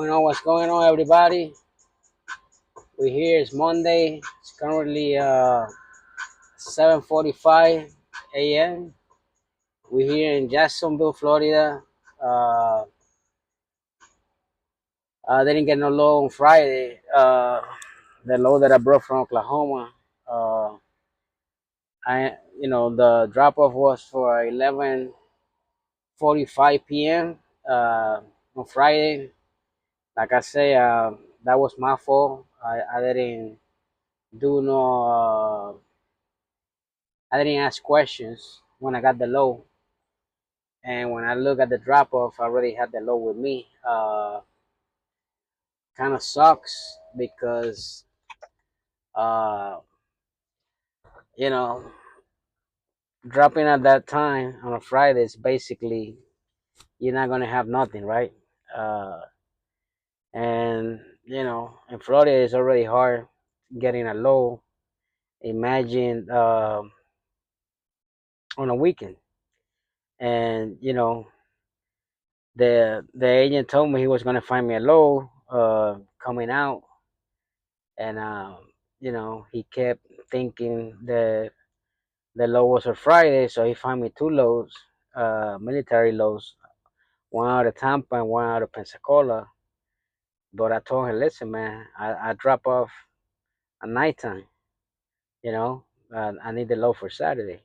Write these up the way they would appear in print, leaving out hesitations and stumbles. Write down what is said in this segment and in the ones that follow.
going on? What's going on, everybody? We're here. It's Monday. It's currently 7:45 a.m. We're here in Jacksonville, Florida. Uh, I didn't get no load on Friday. The load that I brought from Oklahoma. Uh, the drop off was for 11:45 p.m. On Friday. Like I say, that was my fault. I didn't do no. I didn't ask questions when I got the load, and when I look at the drop off, I already had the load with me. Kind of sucks because uh, you know dropping at that time on a Friday is basically you're not gonna have nothing, right? Uh, and in Florida it's already hard getting a load. Imagine on a weekend, and the agent told me he was gonna find me a load coming out, and he kept thinking the load was for Friday, so he found me two loads, military loads, one out of Tampa and one out of Pensacola. But I told him, listen, man, I drop off at nighttime, you know, I need the load for Saturday.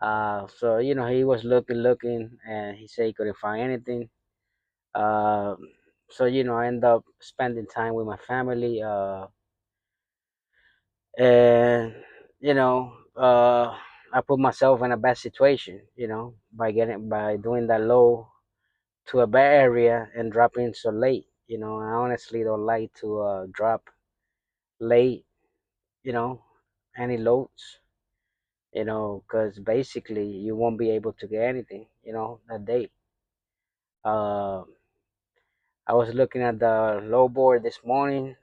So he was looking, and he said he couldn't find anything. Uh, so I end up spending time with my family. And you know I put myself in a bad situation, by doing that low to a bad area and dropping so late. I honestly don't like to drop late, you know any loads, because basically you won't be able to get anything, that day. uh, I was looking at the low board this morning.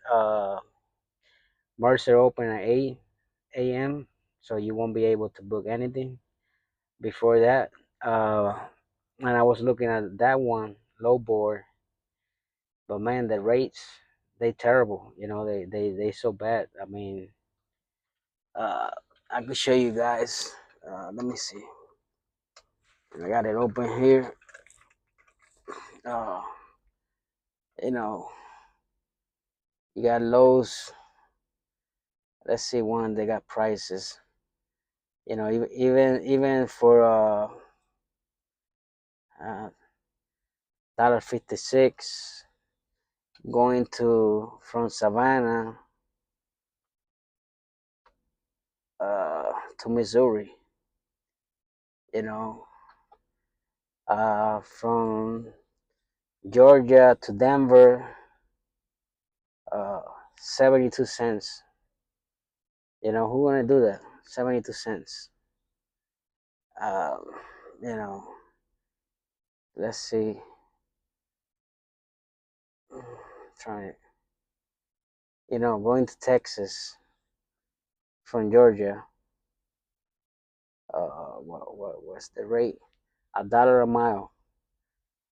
Mercer open at 8 a.m, so you won't be able to book anything before that. Uh, and I was looking at that one low board, but man, the rates, they terrible. They so bad. I mean, uh, I could show you guys. Let me see. I got it open here. Uh, you know, you got lows. Let's see one. They got prices. Even for $1.56 going to from Savannah to Missouri. You know, from Georgia to Denver, 72 cents. Who wanna do that? 72 cents. Um, you know, let's see. Try it. Going to Texas from Georgia. What's the rate? $1 a mile.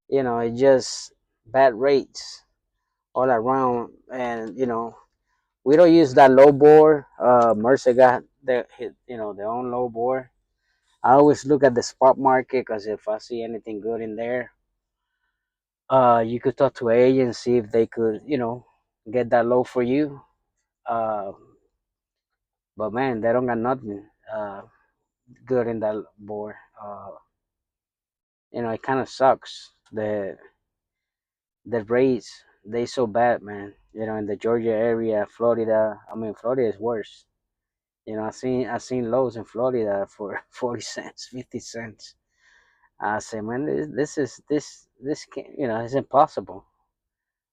It's just bad rates all around, and we don't use that low bore. Mercer got their own low bore. I always look at the spot market because if I see anything good in there, you could talk to an agent, see if they could, get that low for you. Uh, but man, they don't got nothing good in that board. It kind of sucks. The rates, they so bad, man. In the Georgia area, Florida. I mean, Florida is worse. I seen lows in Florida for 40 cents, 50 cents. I say, man, this can't, it's impossible.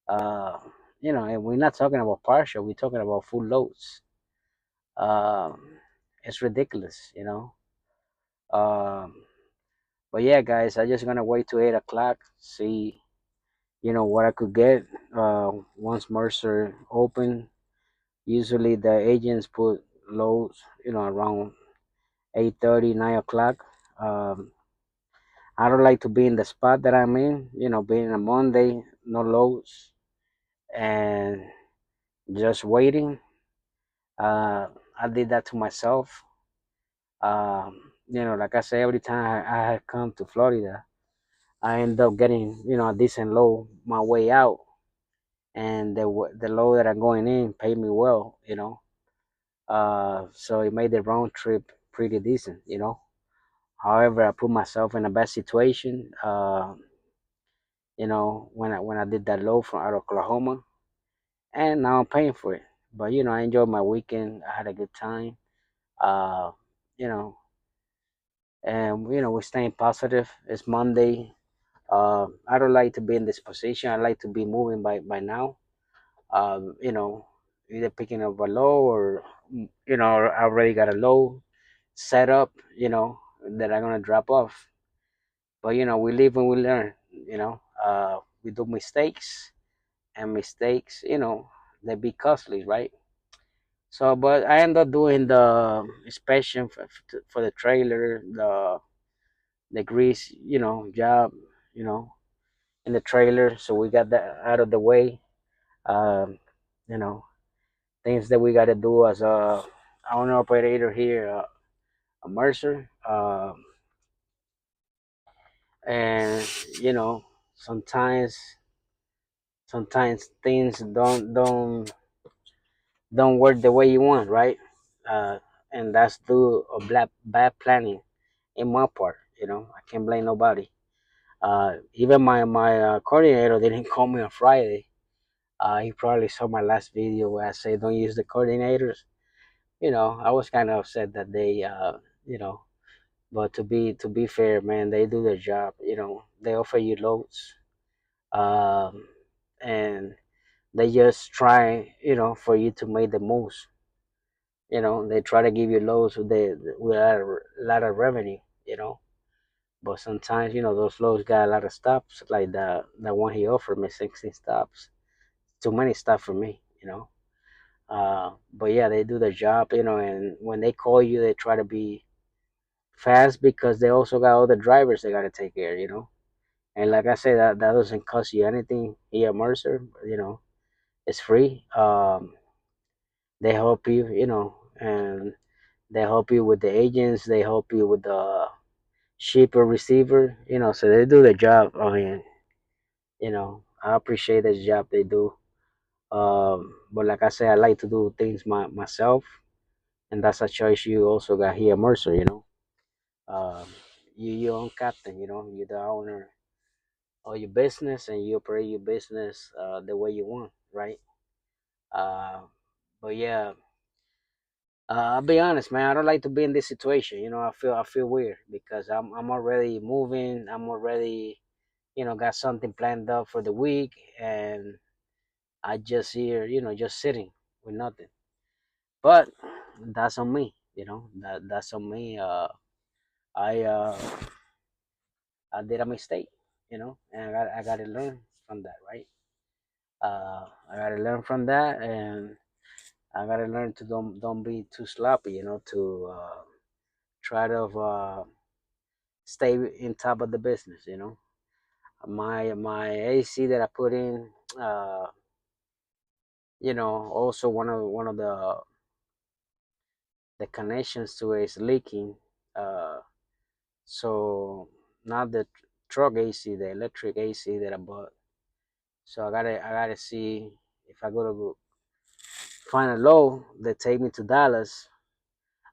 Uh, and we're not talking about partial. We're talking about full loads. Um, it's ridiculous. Um, but yeah, guys, I just gonna wait to 8 o'clock, see, what I could get. Once Mercer open, usually the agents put loads, around 8:30, 9 o'clock. Um, I don't like to be in the spot that I'm in, being a Monday, no loads. and just waiting. Uh, I did that to myself. Like I say, every time I had come to Florida, I end up getting a decent low my way out, and the low that I'm going in paid me well. So it made the round trip pretty decent. However, I put myself in a bad situation. When I did that low from out of Oklahoma, and now I'm paying for it. But I enjoyed my weekend. I had a good time. Uh, you know, and we're staying positive. It's Monday. I don't like to be in this position. I like to be moving by now. You know, either picking up a low or I already got a low set up. That I'm gonna drop off. But we live and we learn. We do mistakes, and mistakes, they be costly, right? So, but I end up doing the inspection for the trailer, the grease, job, you know, in the trailer. So we got that out of the way. Um, you know, Things that we got to do as a owner operator here, a Mercer, and you know, sometimes sometimes things don't work the way you want, right? Uh, and that's due of bad planning in my part. I can't blame nobody. Even my coordinator didn't call me on Friday. He probably saw my last video where I say don't use the coordinators. I was kind of upset that they, you know, but to be fair, man, they do their job. They offer you loads, um, and they just try, for you to make the most. They try to give you loads with a lot of revenue. But sometimes, those loads got a lot of stops, like the one he offered me, 16 stops. Too many stops for me. But yeah, they do their job, and when they call you, they try to be fast because they also got other drivers they got to take care. And like I said, that doesn't cost you anything here at Mercer. It's free. They help you, and they help you with the agents. They help you with the shipper receiver. So they do their job. I mean, I appreciate the job they do. But like I said, I like to do things myself, and that's a choice you also got here at Mercer. Um, you your own captain. You're the owner of your business, and you operate your business the way you want, right? Uh, but yeah, I'll be honest, man. I don't like to be in this situation. I feel weird because I'm already moving. I'm already got something planned up for the week, and I just here just sitting with nothing. But that's on me. That's on me. I uh, I did a mistake. And I got to learn from that, right? I got to learn from that, and I got to learn to don't be too sloppy. To try to stay in top of the business. My AC that I put in, also one of the connections to it is leaking. Uh, so not the truck AC, the electric AC that I bought. So I gotta see if I go to find a low that take me to Dallas.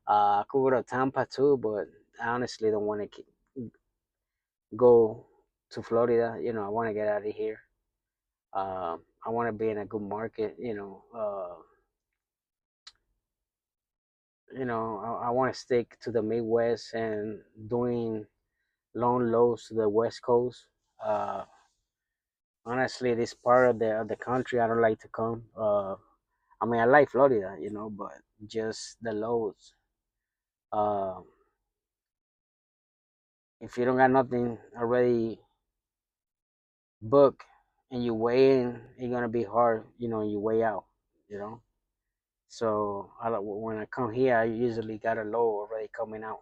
I could go to Tampa too, but I honestly don't want to go to Florida. I want to get out of here. I want to be in a good market. I want to stick to the Midwest and doing long loads to the West Coast. Uh, Honestly, this part of the country I don't like to come. I mean, I like Florida, but just the loads. Uh, if you don't got nothing already booked and you weigh in, it's gonna be hard, you weigh out, you know. So when I come here, I usually got a load already coming out,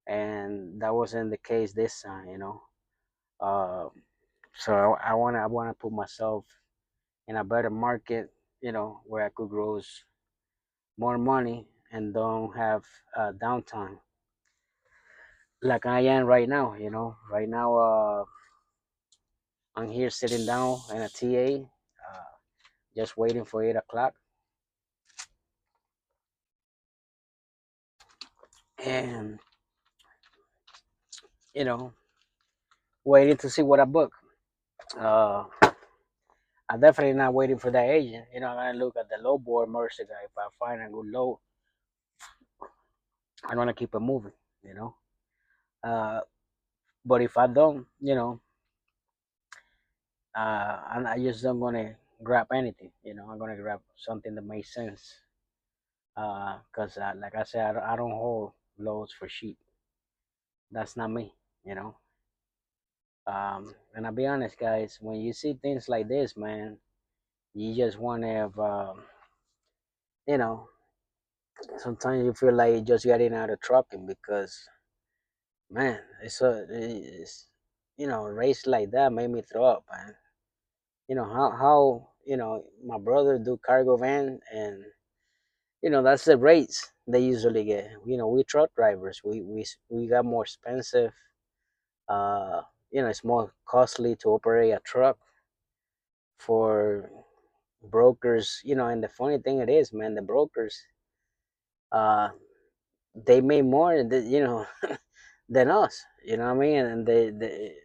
and that wasn't the case this time. Uh, so I wanna put myself in a better market, where I could grow more money and don't have downtime like I am right now. Right now, I'm here sitting down in a TA, just waiting for 8 o'clock, and you know, waiting to see what I book. Uh, I'm definitely not waiting for that agent. I'm gonna look at the low board Mercer guy. If I find a good low, I'm gonna keep it moving. You know, but if I don't, I just don't gonna grab anything. I'm gonna grab something that makes sense. Cause like I said, I don't hold loads for sheep. That's not me. You know. And I'll be honest, guys. When you see things like this, man, you just want to have, you know, sometimes you feel like you just getting out of trucking because, man, a race like that made me throw up, man. How my brother do cargo van, and that's the rates they usually get. We truck drivers, we got more expensive. Uh, it's more costly to operate a truck for brokers. And the funny thing it is, man, the brokers, uh, they make more, than us. You know what I mean? And they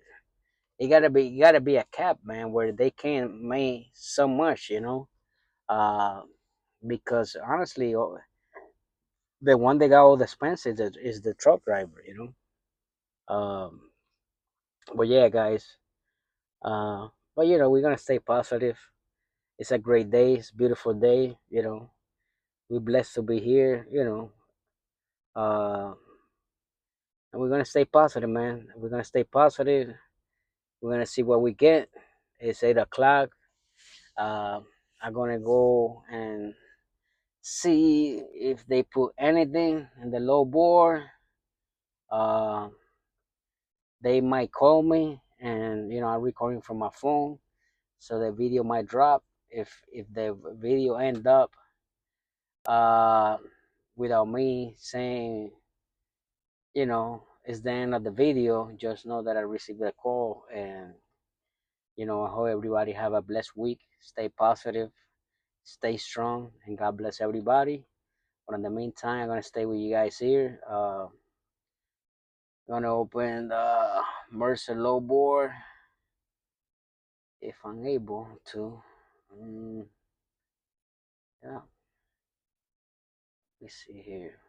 it gotta be a cap, man, where they can't make so much. Uh, because honestly, the one that got all the expenses is the truck driver. But yeah, guys. But we're gonna stay positive. It's a great day. It's a beautiful day. We're blessed to be here. And we're gonna stay positive, man. We're gonna stay positive. We're gonna see what we get. It's 8 o'clock. Uh, I'm gonna go and see if they put anything in the low board. Uh, they might call me, and I'm recording from my phone, so the video might drop. If the video end up uh, without me saying, it's the end of the video, just know that I received a call. And I hope everybody have a blessed week. Stay positive, stay strong, and God bless everybody. But in the meantime, I'm gonna stay with you guys here. Gonna open the Mercer low board if I'm able to. Yeah, let me see here.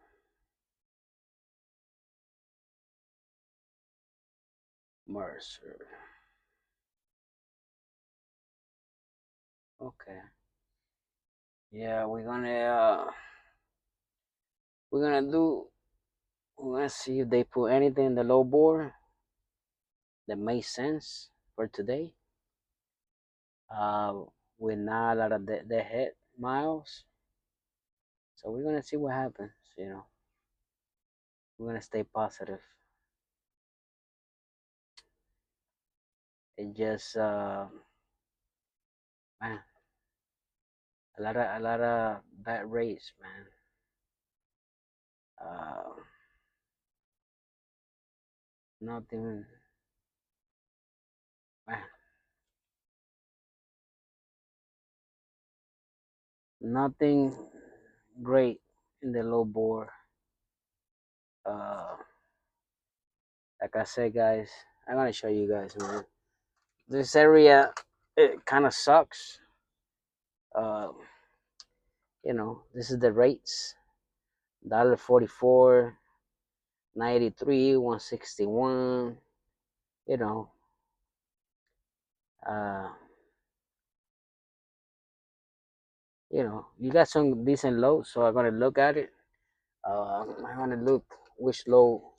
Mercer. Okay. Yeah, we're gonna do we're gonna see if they put anything in the low board that makes sense for today. Uh, with not a lot of the hit miles. So we're gonna see what happens. We're gonna stay positive. It just man, a lot of bad race, man. Uh, nothing, man, nothing great in the low board. Uh, like I said, guys, I'm gonna show you guys, man. This area, it kind of sucks. Uh, this is the rates: $1.44, 93, 161. You know, uh, you got some decent lows, so I'm gonna look at it. I'm gonna look which low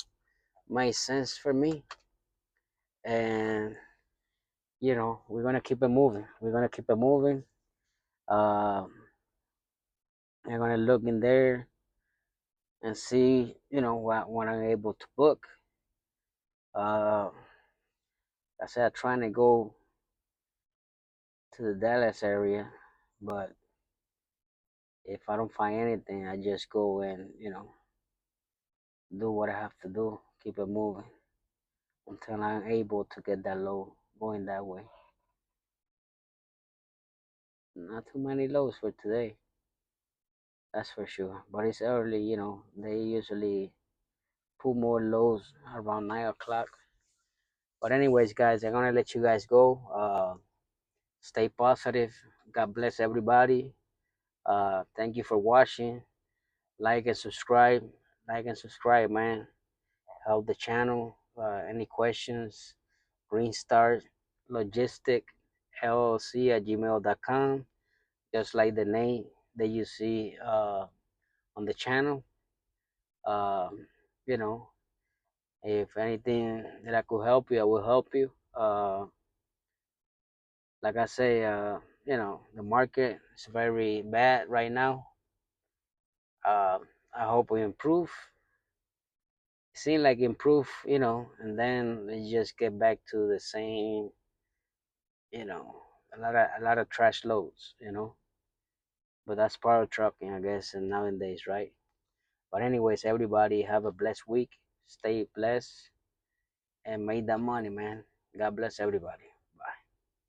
makes sense for me, and we're gonna keep it moving. We're gonna keep it moving. Um, I'm gonna look in there and see, what I'm able to book. Uh, I said, I'm trying to go to the Dallas area, but if I don't find anything, I just go and do what I have to do, keep it moving until I'm able to get that low going that way. Not too many lows for today, that's for sure. But it's early, They usually put more lows around 9 o'clock. But anyways, guys, I'm gonna let you guys go. Stay positive. God bless everybody. Thank you for watching. Like and subscribe. Like and subscribe, man. Help the channel. Any questions? Green Star Logistic LLC at gmail.com. Just like the name that you see on the channel. Um, you know, if anything that I could help you, I will help you. Like I say, the market is very bad right now. Uh, I hope we improve. It seems like improve, and then we just get back to the same, you know, a lot of trash loads, But that's part of trucking, I guess, and nowadays, right? But anyways, everybody have a blessed week. Stay blessed and make that money, man. God bless everybody.